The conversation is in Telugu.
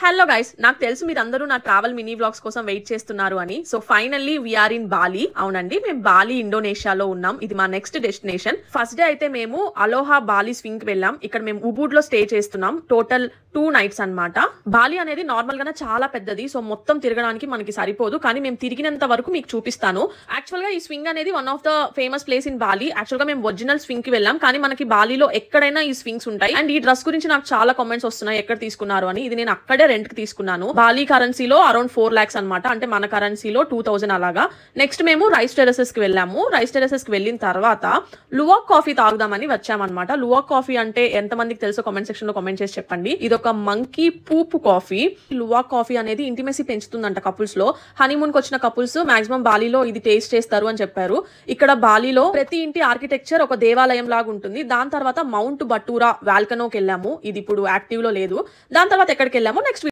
హలో గైస్, నాకు తెలుసు మీరందరూ నా ట్రావెల్ మినీ వ్లాగ్స్ కోసం వెయిట్ చేస్తున్నారు అని. So finally we are in Bali. అవునండి, మేము బాలి ఇండోనేషియాలో ఉన్నాం. ఇది మా నెక్స్ట్ డెస్టినేషన్. ఫస్ట్ డే అయితే మేము అలోహా బాలి స్వింగ్ కి వెళ్ళాం. ఇక్కడ మేము ఉబూడ్ లో స్టే చేస్తున్నాం. టోటల్ 2 nights అన్నమాట. బాలి అనేది నార్మల్ గానే చాలా పెద్దది, సో మొత్తం తిరగడానికి మనకి సరిపోదు. కానీ మేము తిరిగినంత వరకు మీకు చూపిస్తాను. యాక్చువల్ గా ఈ స్వింగ్ అనేది one of the famous place in Bali. Actual గా మేము ఒరిజినల్ స్వింగ్ కి వెళ్ళాం, కానీ మనకి బాలిలో ఎక్కడైనా ఈ స్వింగ్స్ ఉంటాయి. అండ్ ఈ డ్రెస్ గురించి నాకు చాలా కామెంట్స్ వస్తున్నాయి, ఎక్కడ తీసుకున్నారు అని. ఇది నేను అక్కడే రెంట్ కి తీసుకున్నాను. బాలి కరెన్సీలో అరౌండ్ 4 lakhs అనమాట. అంటే మన కరెన్సీలో 2000 అలాగా. నెక్స్ట్ మేము రైస్ టెరసెస్ కి వెళ్ళాము. రైస్ టెరసెస్ కి వెళ్ళిన తర్వాత లువాక్ కాఫీ తాగుదామని వచ్చామన్నమాట. లువాక్ కాఫీ అంటే ఎంత మందికి తెలుసో కామెంట్ సెక్షన్ లో కామెంట్ చేసి చెప్పండి. ఇది ఒక monkey poop coffee. Luwak coffee అనేది ఇంటిమెసీ పెంచుతుందంట కపుల్స్ లో. హనీమూన్ కి వచ్చిన కపుల్స్ మాక్సిమం బాలిలో ఇది టేస్ట్ చేస్తారు అని చెప్పారు. ఇక్కడ బాలిలో ప్రతి ఇంటి ఆర్కిటెక్చర్ ఒక దేవాలయం లాగా ఉంటుంది. దాని తర్వాత మౌంట్ బటూరా వాల్కనోకి వెళ్ళాము. ఇది ఇప్పుడు యాక్టివ్ లో లేదు. దాని తర్వాత ఎక్కడికి వెళ్ళాము నెక్స్ట్